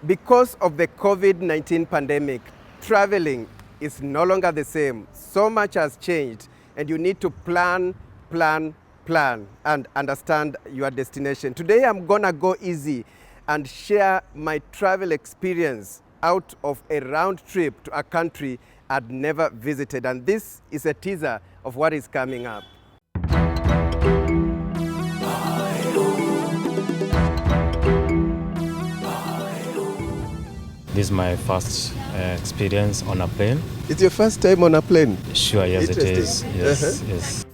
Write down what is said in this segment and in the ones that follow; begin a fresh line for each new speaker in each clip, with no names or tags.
Because of the COVID-19 pandemic, traveling is no longer the same. So much has changed, and you need to plan, and understand your destination. Today, I'm gonna go easy and share my travel experience out of a round trip to a country I'd never visited. And this is a teaser of what is coming up.
This is my first experience on a plane.
It's your first time on a plane?
Sure, yes it is. Yes, yes.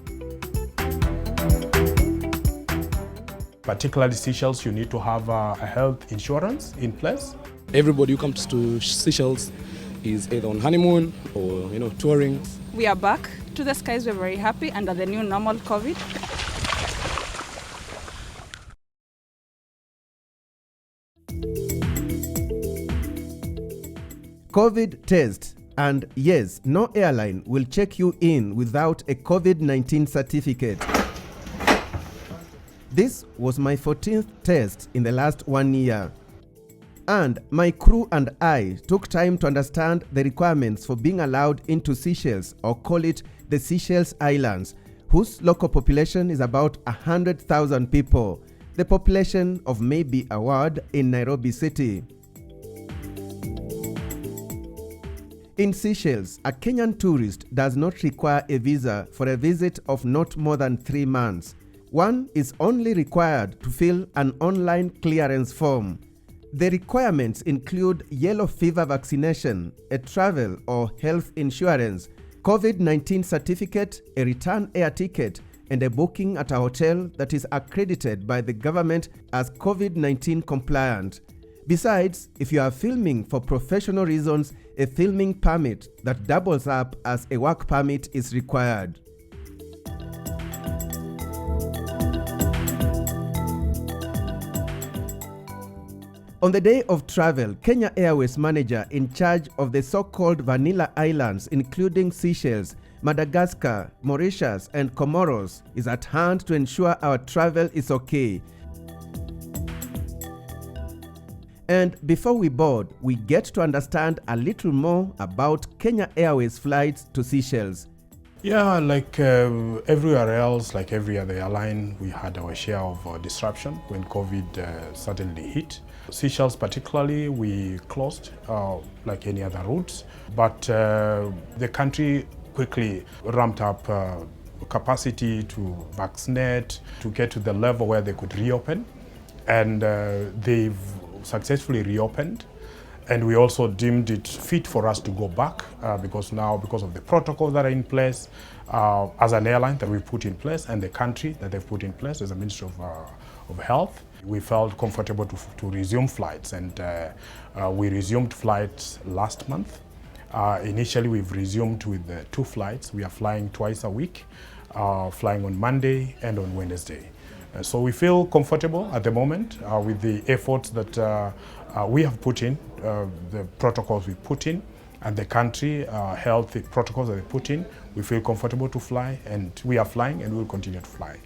Particularly Seychelles, you need to have a health insurance in place.
Everybody who comes to Seychelles is either on honeymoon or touring.
We are back to the skies. We're very happy under the new normal COVID.
COVID test, and yes, no airline will check you in without a COVID-19 certificate. This was my 14th test in the last 1 year. And my crew and I took time to understand the requirements for being allowed into Seychelles, or call it the Seychelles Islands, whose local population is about 100,000 people, the population of maybe a ward in Nairobi City. In Seychelles, a Kenyan tourist does not require a visa for a visit of not more than 3 months. One is only required to fill an online clearance form. The requirements include yellow fever vaccination, a travel or health insurance, COVID-19 certificate, a return air ticket, and a booking at a hotel that is accredited by the government as COVID-19 compliant. Besides, if you are filming for professional reasons, a filming permit that doubles up as a work permit is required. On the day of travel, Kenya Airways manager in charge of the so-called Vanilla Islands, including Seychelles, Madagascar, Mauritius, and Comoros, is at hand to ensure our travel is okay. And before we board, we get to understand a little more about Kenya Airways flights to Seychelles.
Yeah, like everywhere else, like every other airline, we had our share of disruption when COVID suddenly hit. Seychelles particularly, we closed like any other routes, but the country quickly ramped up capacity to vaccinate, to get to the level where they could reopen, and they've successfully reopened. And we also deemed it fit for us to go back because of the protocols that are in place as an airline that we put in place, and the country that they've put in place as a Ministry of Health, we felt comfortable to resume flights, and we resumed flights last month. Initially, we've resumed with 2 flights. We are flying twice a week, flying on Monday and on Wednesday. So we feel comfortable at the moment with the efforts that we have put in, the protocols we put in, and the country health protocols that they put in. We feel comfortable to fly, and we are flying, and we will continue to fly.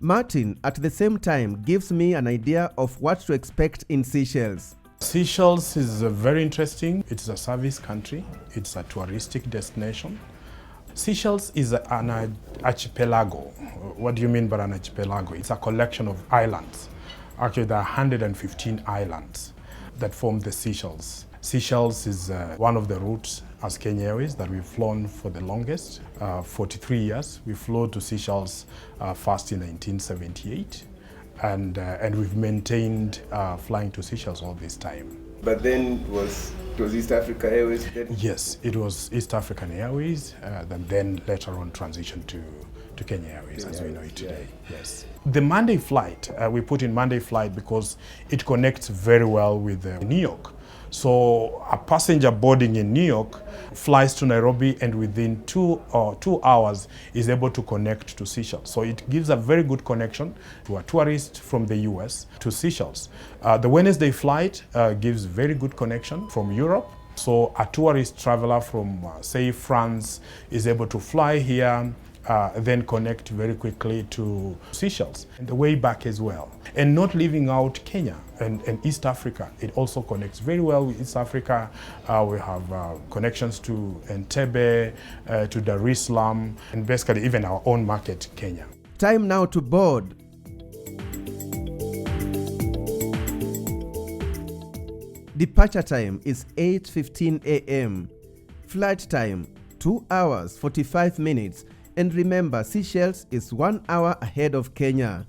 Martin, at the same time, gives me an idea of what to expect in Seychelles.
Seychelles is very interesting. It's a service country. It's a touristic destination. Seychelles is an archipelago. What do you mean by an archipelago? It's a collection of islands. Actually, there are 115 islands that form the Seychelles. Seychelles is one of the routes as Kenya Airways that we've flown for the longest, 43 years. We flew to Seychelles first in 1978, and we've maintained flying to Seychelles all this time.
But then it was East Africa Airways then?
Yes, it was East African Airways, that then later on transitioned to Kenya Airways as we know it today. Yeah. Yes. The Monday flight, we put in Monday flight because it connects very well with New York. So a passenger boarding in New York flies to Nairobi, and within 2 hours is able to connect to Seychelles. So it gives a very good connection to a tourist from the US to Seychelles. The Wednesday flight gives very good connection from Europe. So a tourist traveler from, say, France is able to fly here, then connect very quickly to Seychelles and the way back as well. And not leaving out Kenya and East Africa. It also connects very well with East Africa. We have connections to Entebbe, to Dar es Salaam, and basically even our own market, Kenya.
Time now to board. Departure time is 8:15 a.m. Flight time 2 hours 45 minutes, and remember, Seychelles is 1 hour ahead of Kenya.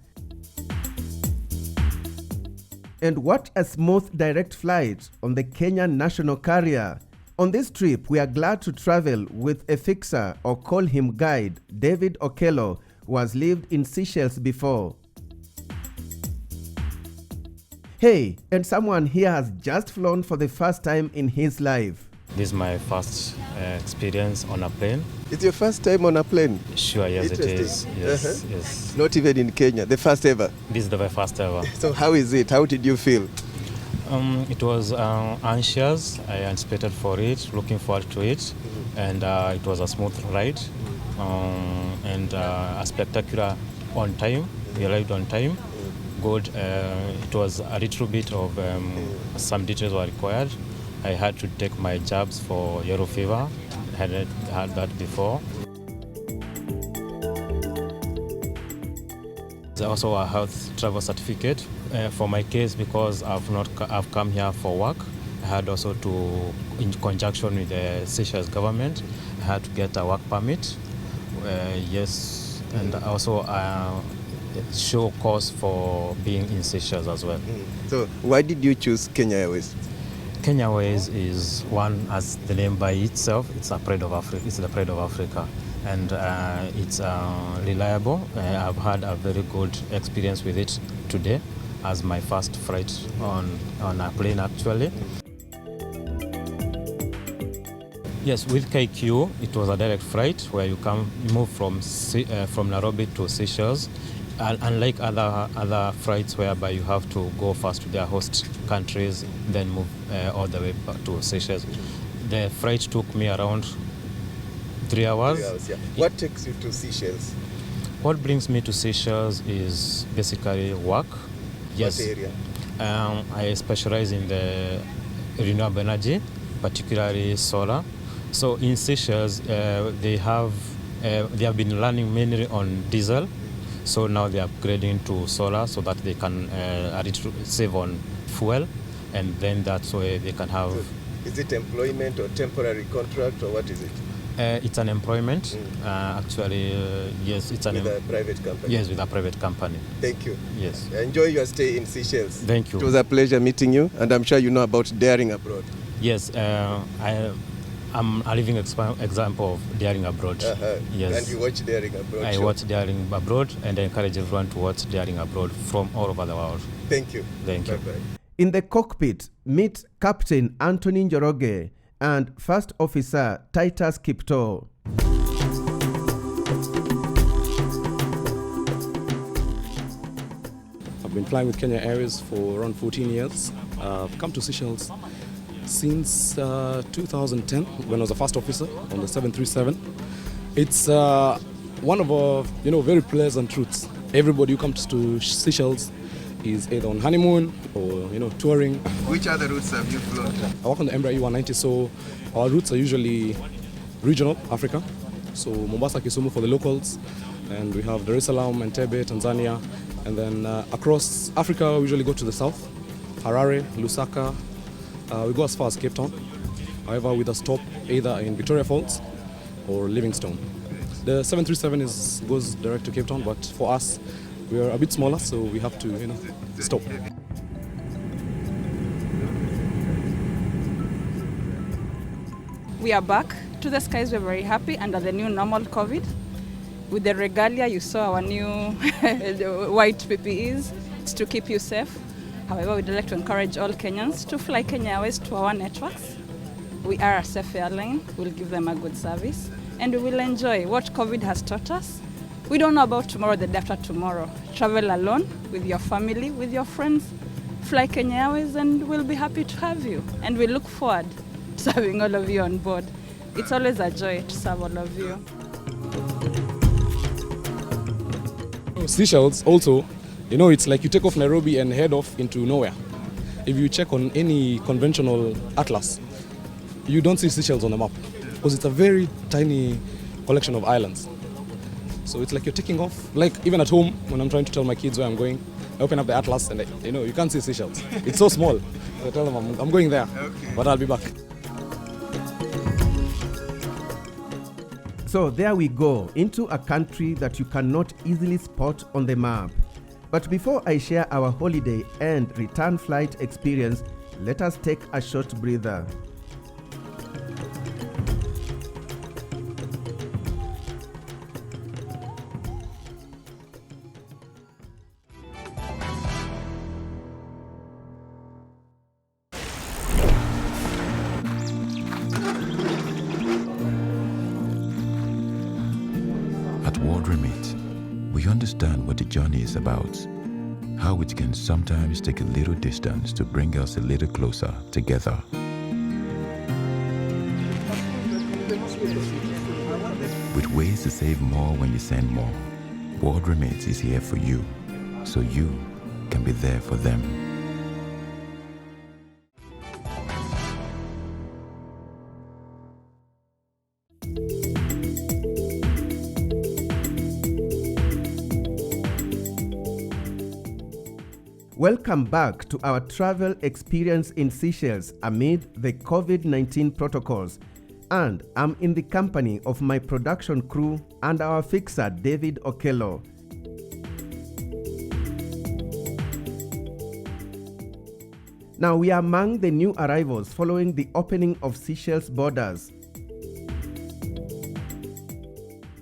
And what a smooth direct flight on the Kenyan national carrier. On this trip, we are glad to travel with a fixer, or call him guide, David Okello, who has lived in Seychelles before. Hey, and someone here has just flown for the first time in his life.
This is my first experience on a plane.
It's your first time on a plane?
Sure, yes it is. Yes, yes.
Not even in Kenya, the first ever?
This is the very first ever.
So how is it? How did you feel?
It was anxious. I anticipated for it, looking forward to it, and it was a smooth ride and a spectacular on time. We arrived on time. Good. It was a little bit of some details were required. I had to take my jabs for yellow fever. I had had that before. There's also a health travel certificate for my case, because I've come here for work. I had also to, in conjunction with the Seychelles government, I had to get a work permit. Yes, and also show cause for being in Seychelles as well.
So why did you choose Kenya Airways?
Kenya Airways is one, as the name by itself, it's a pride of Africa. It's the pride of Africa, and it's reliable. I've had a very good experience with it today, as my first flight on a plane actually. Yes, with KQ, it was a direct flight where you move from Nairobi to Seychelles. Unlike other flights whereby you have to go first to their host countries, then move all the way back to Seychelles. The flight took me around 3 hours.
3 hours, yeah. What takes you to Seychelles?
What brings me to Seychelles is basically work. Yes.
What area?
I specialize in the renewable energy, particularly solar. So in Seychelles, they have been running mainly on diesel. So now they are upgrading to solar so that they can save on fuel, and then that's why they can have.
So is it employment or temporary contract, or what is it?
It's an employment. Actually, yes, it's
with a private company.
Yes, with a private company.
Thank you.
Yes.
Enjoy your stay in Seychelles.
Thank you.
It was a pleasure meeting you, and I'm sure you know about daring abroad.
Yes, I'm a living example of daring abroad. Yes.
And you watch daring abroad?
I watch daring abroad, and I encourage everyone to watch daring abroad from all over the world.
Thank you.
Thank you.
Bye-bye. In the cockpit, meet Captain Anthony Njoroge and First Officer Titus Kipto.
I've been flying with Kenya Airways for around 14 years. I've come to Seychelles since 2010 when I was a first officer on the 737. It's one of our very pleasant routes. Everybody who comes to Seychelles is either on honeymoon or touring.
Which other routes have you flown?
I work on the Embraer E190, so our routes are usually regional Africa. So Mombasa, Kisumu for the locals, and we have Dar es Salaam, Entebbe, Tanzania, and then across Africa we usually go to the south, Harare, Lusaka. We go as far as Cape Town, however with a stop either in Victoria Falls or Livingstone. The 737 goes direct to Cape Town, but for us, we are a bit smaller, so we have to stop.
We are back to the skies. We're very happy under the new normal COVID. With the regalia, you saw our new white PPEs. It's to keep you safe. However, we'd like to encourage all Kenyans to fly Kenya Airways to our networks. We are a safe airline. We'll give them a good service, and we will enjoy what COVID has taught us. We don't know about tomorrow, the day after tomorrow. Travel alone, with your family, with your friends. Fly Kenya Airways, and we'll be happy to have you. And we look forward to serving all of you on board. It's always a joy to serve all of you.
Seychelles also, it's like you take off Nairobi and head off into nowhere. If you check on any conventional atlas, you don't see Seychelles on the map because it's a very tiny collection of islands. So it's like you're taking off, like even at home when I'm trying to tell my kids where I'm going, I open up the atlas and you can't see Seychelles. It's so small. I tell them I'm going there, but I'll be back.
So there we go, into a country that you cannot easily spot on the map. But before I share our holiday and return flight experience, let us take a short breather.
At World Remit, we understand what the journey is about, how it can sometimes take a little distance to bring us a little closer together. With ways to save more when you send more, World Remit is here for you, so you can be there for them.
Welcome back to our travel experience in Seychelles amid the COVID-19 protocols. And I'm in the company of my production crew and our fixer, David Okello. Now we are among the new arrivals following the opening of Seychelles borders.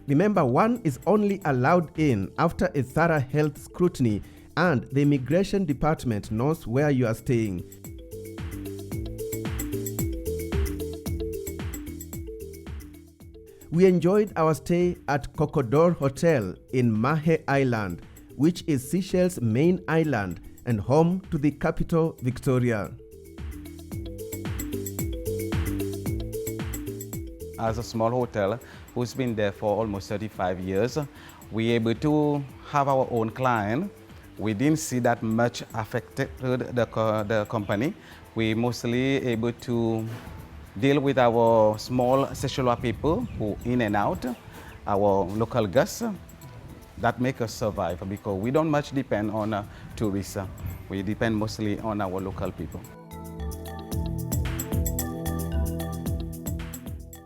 Remember, one is only allowed in after a thorough health scrutiny, and the immigration department knows where you are staying. We enjoyed our stay at Cocodor Hotel in Mahe Island, which is Seychelles' main island and home to the capital, Victoria.
As a small hotel who's been there for almost 35 years, we're able to have our own client. We didn't see that much affected the company. We mostly able to deal with our small Seychellois people who in and out, our local guests, that make us survive because we don't much depend on tourists. We depend mostly on our local people.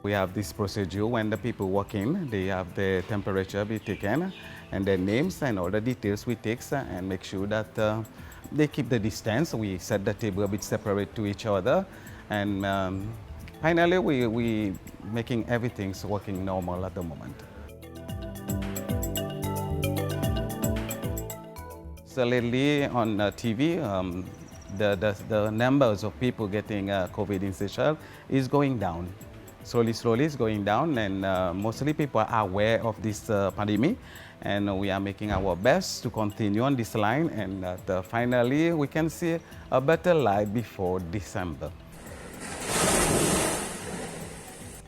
We have this procedure when the people walk in, they have their temperature be taken and their names and all the details we take and make sure that they keep the distance. We set the table a bit separate to each other, and finally we making everything working normal at the moment. So lately on TV, the numbers of people getting COVID in Seychelles is going down. Slowly it's going down, and mostly people are aware of this pandemic, and we are making our best to continue on this line, and finally we can see a better light before December.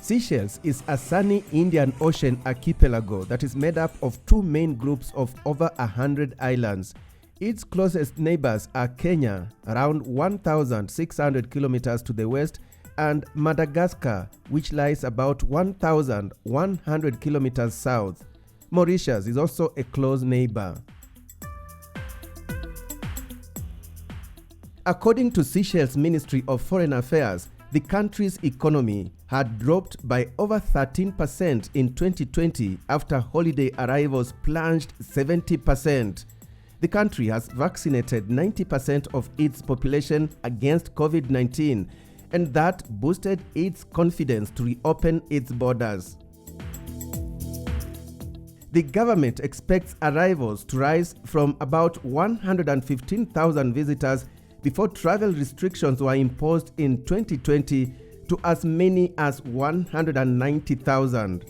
Seychelles is a sunny Indian Ocean archipelago that is made up of two main groups of over 100 islands. Its closest neighbors are Kenya, around 1,600 kilometers to the west, and Madagascar, which lies about 1,100 kilometers south. Mauritius is also a close neighbor. According to Seychelles Ministry of Foreign Affairs, the country's economy had dropped by over 13% in 2020 after holiday arrivals plunged 70%. The country has vaccinated 90% of its population against COVID-19, and that boosted its confidence to reopen its borders. The government expects arrivals to rise from about 115,000 visitors before travel restrictions were imposed in 2020 to as many as 190,000.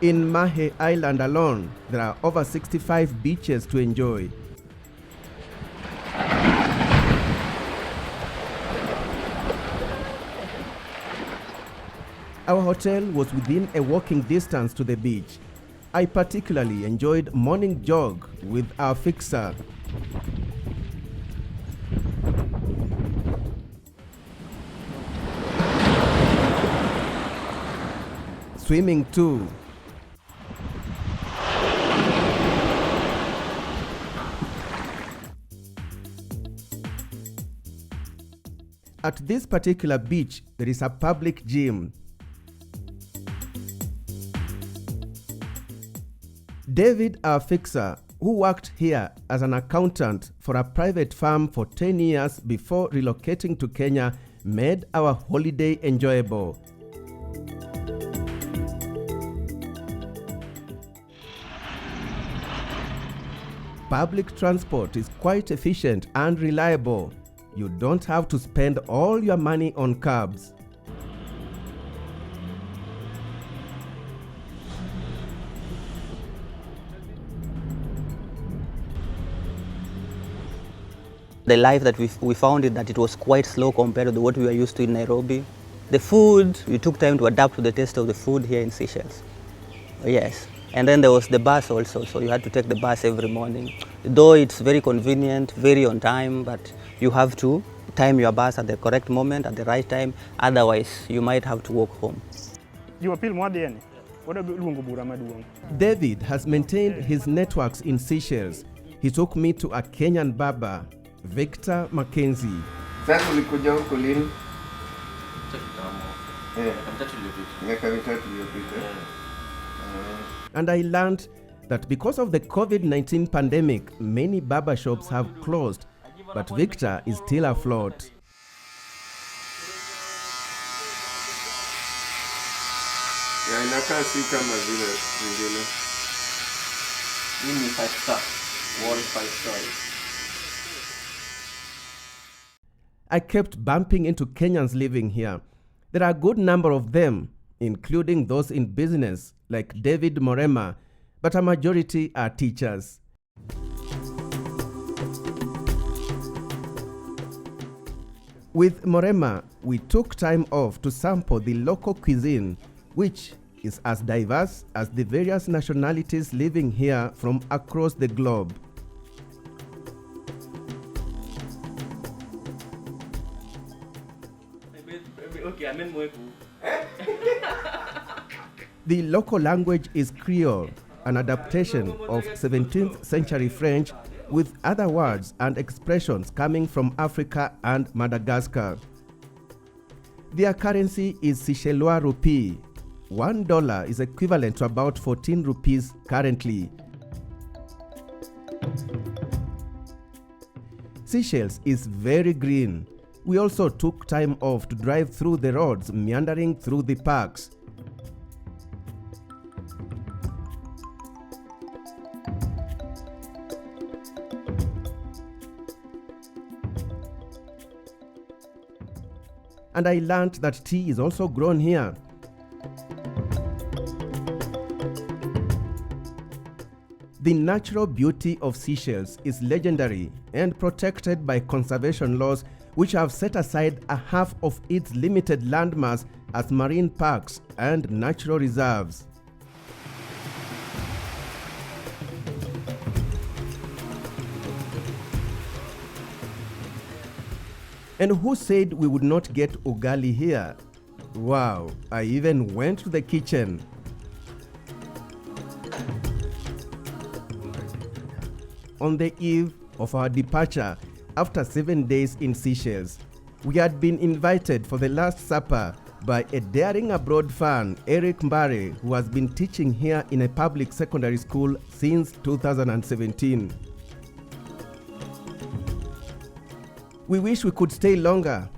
In Mahe Island alone, there are over 65 beaches to enjoy. Our hotel was within a walking distance to the beach. I particularly enjoyed morning jog with our fixer. Swimming too. At this particular beach, there is a public gym. David, our fixer, who worked here as an accountant for a private firm for 10 years before relocating to Kenya, made our holiday enjoyable. Public transport is quite efficient and reliable. You don't have to spend all your money on cabs.
The life that we found it that it was quite slow compared to what we were used to in Nairobi. The food, we took time to adapt to the taste of the food here in Seychelles. Yes. And then there was the bus also, so you had to take the bus every morning. Though it's very convenient, very on time, but you have to time your bus at the correct moment, at the right time, otherwise you might have to walk home.
David has maintained his networks in Seychelles. He took me to a Kenyan barber, Victor Mackenzie.
Sasa ulikuja huko lini? Miaka mitatu iliyopita.
And I learned that because of the COVID-19 pandemic, many barbershops have closed, but Victor is still afloat.
Ya inakaa si kama zile zingine.
Hii ni 5-star, all 5 stars.
I kept bumping into Kenyans living here. There are a good number of them, including those in business like David Morema, but a majority are teachers. With Morema, we took time off to sample the local cuisine, which is as diverse as the various nationalities living here from across the globe. The local language is Creole, an adaptation of 17th century French with other words and expressions coming from Africa and Madagascar. Their currency is Seychellois rupee. $1 is equivalent to about 14 rupees currently. Seychelles is very green. We also took time off to drive through the roads meandering through the parks. And I learned that tea is also grown here. The natural beauty of Seychelles is legendary and protected by conservation laws which have set aside a half of its limited landmass as marine parks and natural reserves. And who said we would not get ugali here? Wow, I even went to the kitchen. On the eve of our departure, after 7 days in Seychelles, we had been invited for the Last Supper by a daring abroad fan, Eric Mbare, who has been teaching here in a public secondary school since 2017. We wish we could stay longer.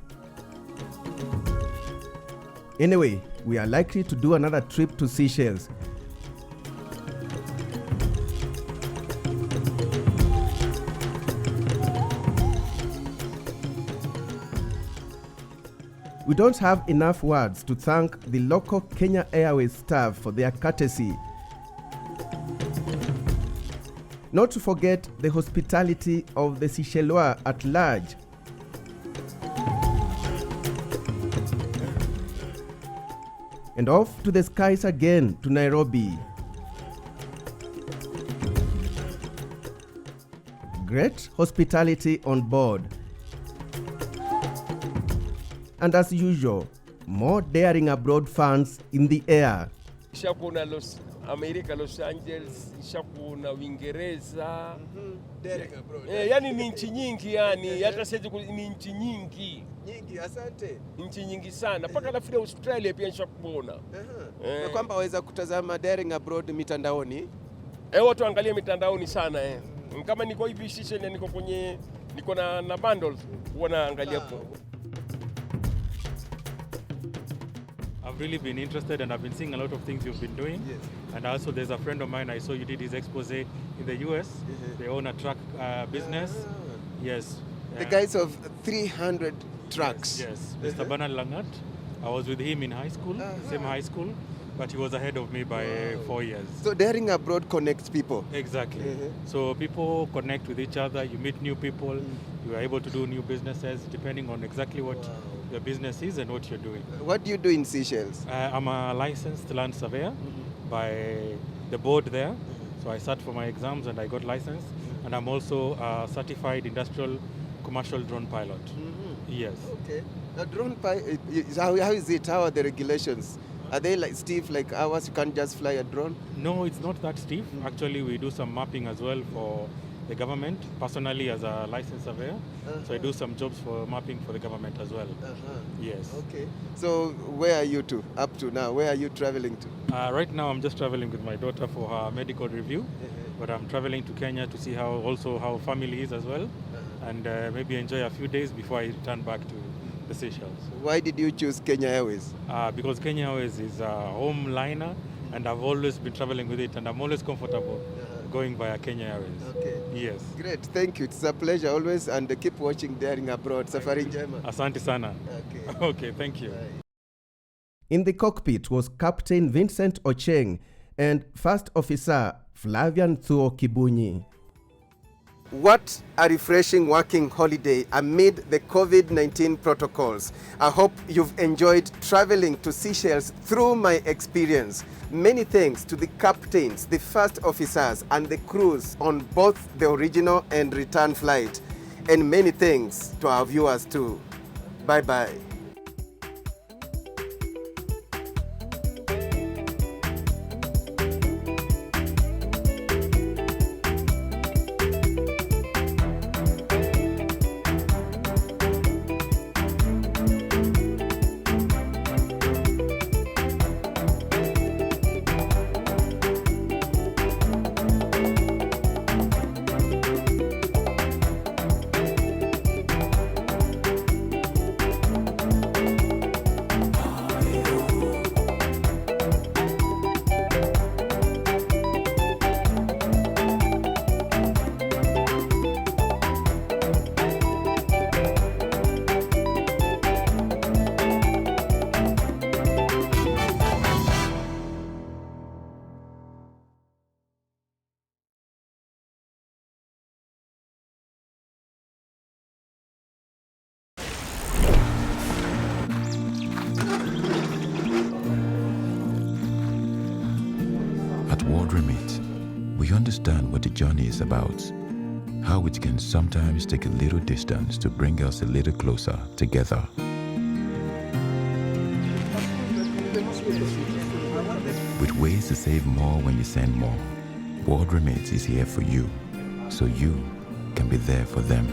Anyway, we are likely to do another trip to Seychelles. We don't have enough words to thank the local Kenya Airways staff for their courtesy. Not to forget the hospitality of the Seychellois at large. and off to the skies again to Nairobi. Great hospitality on board. And as usual, more daring abroad fans in the air.
Ishakuona Los America, Los Angeles, ishakuona Uingereza. Yani ni nchi nyingi yani, hata sasa ni nchi nyingi.
Nyingi, asante.
Nchi nyingi sana, mpaka nafikiri Australia pia nishakuona.
Na kwamba waweza kutazama daring abroad mitandaoni.
Watu angalia mitandaoni sana Kama niko hivi Seychelles niko na bundles, huwa naangalia hapo.
I've really been interested and I've been seeing a lot of things you've been doing.
Yes.
And also there's a friend of mine, I saw you did his expose in the US. They own a truck business. Yes.
The guys of 300 trucks.
Yes. Mr. Bernard Langat. I was with him in high school, same high school, but he was ahead of me by 4 years.
So daring abroad connects people.
Exactly. So people connect with each other, you meet new people, you are able to do new businesses depending on exactly what your business is and what you're doing.
What do you do in Seychelles?
I'm a licensed land surveyor by the board there. So I sat for my exams and I got licensed. And I'm also a certified industrial commercial drone pilot. Yes.
Okay. A drone pilot, how is it? How are the regulations? Are they like stiff like ours? You can't just fly a drone?
No, it's not that stiff. Actually, we do some mapping as well for the government, personally as a licensed surveyor. So I do some jobs for mapping for the government as well. Yes.
Okay. So where are you up to now? Where are you traveling to?
Right now I'm just traveling with my daughter for her medical review, but I'm traveling to Kenya to see how family is as well, and maybe enjoy a few days before I return back to the Seychelles.
Why did you choose Kenya Airways?
Because Kenya Airways is a home liner, and I've always been traveling with it, and I'm always comfortable going via Kenya Airways.
Okay.
Yes.
Great, thank you. It's a pleasure always, and keep watching Daring Abroad. Safari njema.
Asante sana.
Okay.
Okay, thank you.
Bye. In the cockpit was Captain Vincent Ocheng and First Officer Flavian Thuo Kibunyi. What a refreshing working holiday amid the COVID-19 protocols. I hope you've enjoyed traveling to Seychelles through my experience. Many thanks to the captains, the first officers, and the crews on both the original and return flight. And many thanks to our viewers too. Bye-bye.
We understand what the journey is about, how it can sometimes take a little distance to bring us a little closer together. With ways to save more when you send more, World Remit is here for you, so you can be there for them.